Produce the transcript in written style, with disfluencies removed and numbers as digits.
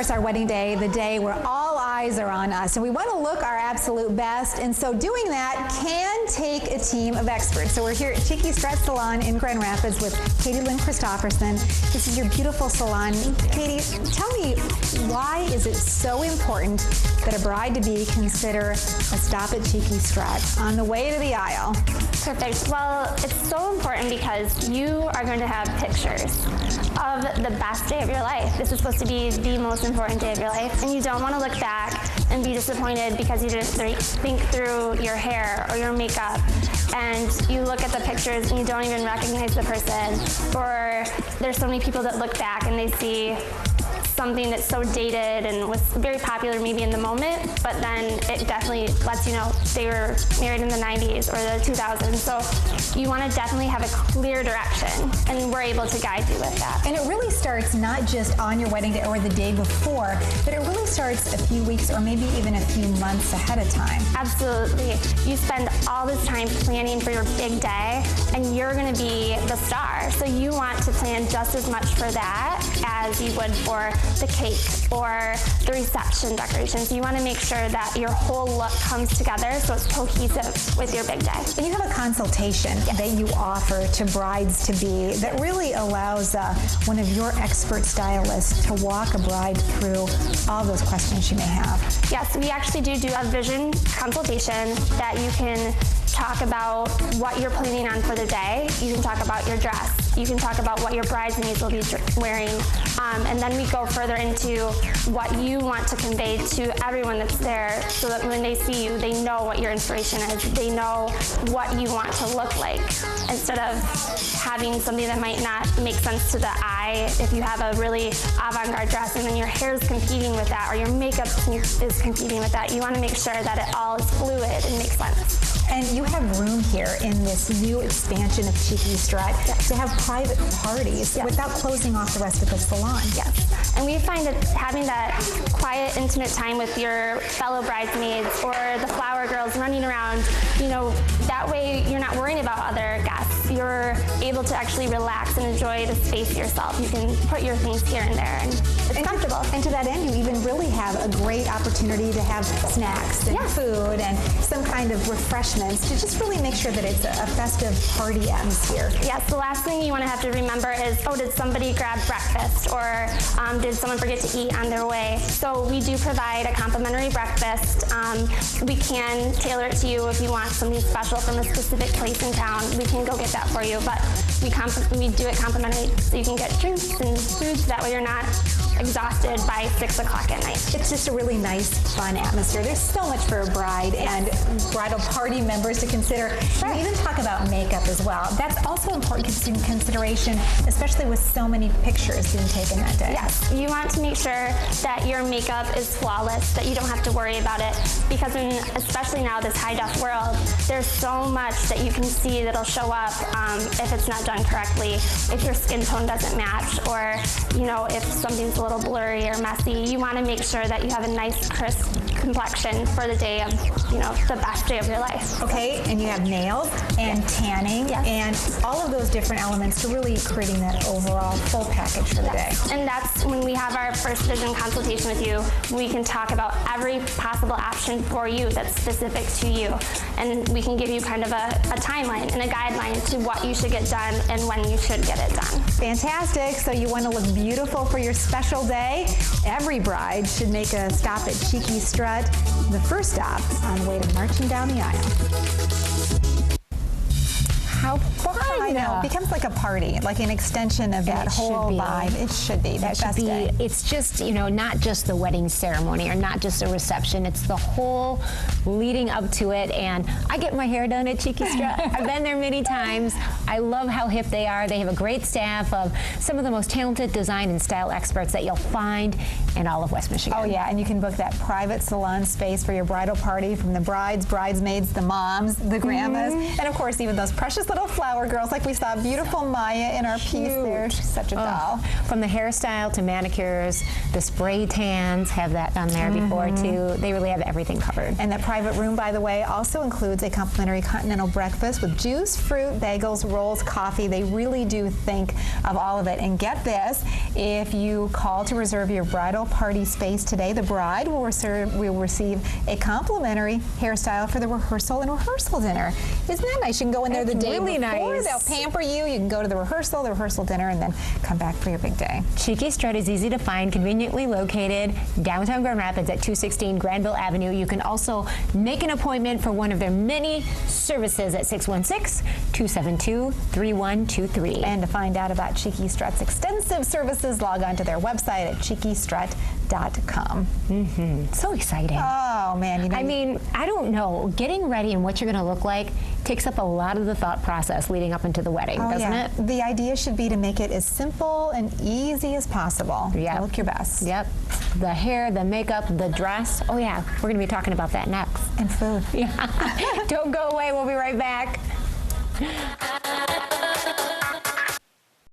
course, our wedding day, the day where all eyes are on us, and we want to look our absolute best, and so doing that can take a team of experts. So we're here at Cheeky Strut Salon in Grand Rapids with Katie Lynn Christopherson. This is your beautiful salon. Katie, tell me, why is it so important that a bride-to-be consider a stop at Cheeky Strut on the way to the aisle? Perfect. Well, it's so important because you are going to have pictures of the best day of your life. This is supposed to be the most important day of your life, and you don't want to look back and be disappointed because you didn't think through your hair or your makeup, and you look at the pictures and you don't even recognize the person. Or there's so many people that look back and they see something that's so dated and was very popular maybe in the moment, but then it definitely lets you know they were married in the 90s or the 2000s. So you want to definitely have a clear direction, and we're able to guide you with that. And it really starts not just on your wedding day or the day before, but it really starts a few weeks or maybe even a few months ahead of time. Absolutely. You spend all this time planning for your big day, and you're going to be the star. So you want to plan just as much for that as you would for the cake or the reception decorations. You want to make sure that your whole look comes together so it's cohesive with your big day. And you have a consultation that you offer to brides-to-be that really allows one of your expert stylists to walk a bride through all those questions she may have. Yes, we actually do a vision consultation that you can talk about what you're planning on for the day. You can talk about your dress. You can talk about what your bridesmaids will be wearing. And then we go further into what you want to convey to everyone that's there so that when they see you, they know what your inspiration is. They know what you want to look like, instead of having something that might not make sense to the eye. If you have a really avant-garde dress and then your hair is competing with that or your makeup is competing with that, you want to make sure that it all is fluid and makes sense. And you have room here in this new expansion of Cheeky Strut to have private parties without closing off the rest of the salon. Yes, and we find that having that quiet, intimate time with your fellow bridesmaids or the flower girls running around, you know, that way you're not worrying about other guests. You're able to actually relax and enjoy the space yourself. You can put your things here and there, and it's comfortable. And to that end, you even really have a great opportunity to have snacks and food and some kind of refreshments to just really make sure that it's a festive party atmosphere. Yes, the last thing you want to have to remember is, oh, did somebody grab breakfast, or did someone forget to eat on their way? So we do provide a complimentary breakfast. We can tailor it to you if you want something special from a specific place in town. We can go get that for you, but we do it complimentary so you can get drinks and foods. That way you're not exhausted by 6 o'clock at night. It's just a really nice, fun atmosphere. There's so much for a bride and bridal party members to consider. We even talk about makeup as well. That's also important consideration, especially with so many pictures being taken that day. Yes, you want to make sure that your makeup is flawless, that you don't have to worry about it, because especially now this high-def world, there's so much that you can see that'll show up if it's not done correctly, if your skin tone doesn't match, or you know, if something's a little blurry or messy. You want to make sure that you have a nice, crisp complexion for the day of, you know, the best day of your life. Okay, and you have nails and tanning and all of those different elements to really creating that overall full package for the day. And that's when we have our first vision consultation with you. We can talk about every possible option for you that's specific to you. And we can give you kind of a timeline and a guideline to what you should get done and when you should get it done. Fantastic. So you want to look beautiful for your special day? Every bride should make a stop at Cheeky Strut, the first stop on the way to marching down the aisle. How fun! I know. It becomes like a party, like an extension of that whole vibe. It should be. That should be. It's just, you know, not just the wedding ceremony or not just a reception. It's the whole leading up to it. And I get my hair done at Cheeky Strut. I've been there many times. I love how hip they are. They have a great staff of some of the most talented design and style experts that you'll find in all of West Michigan. Oh yeah, and you can book that private salon space for your bridal party, from the brides, bridesmaids, the moms, the grandmas, and of course even those precious little little flower girls like we saw beautiful Maya in our piece there. She's such a doll. From the hairstyle to manicures, the spray tans have that done there before too. They really have everything covered. And that private room, by the way, also includes a complimentary continental breakfast with juice, fruit, bagels, rolls, coffee. They really do think of all of it. And get this, if you call to reserve your bridal party space today, the bride will receive a complimentary hairstyle for the rehearsal and rehearsal dinner. Isn't that nice? You can go in there the That's day really before. nice. They'll pamper you. You can go to the rehearsal dinner, and then come back for your big day. Cheeky Strut is easy to find, conveniently located downtown Grand Rapids at 216 Granville Avenue. You can also make an appointment for one of their many services at 616-272-3123. And to find out about Cheeky Strut's extensive services, log on to their website at cheekystrut.com. So exciting. Oh, man. You know, I mean, I don't know. Getting ready and what you're going to look like takes up a lot of the thought process leading up into the wedding, doesn't it? The idea should be to make it as simple and easy as possible. Yeah. Look your best. Yep. The hair, the makeup, the dress. Oh, yeah. We're going to be talking about that next. And food. Yeah. Don't go away. We'll be right back.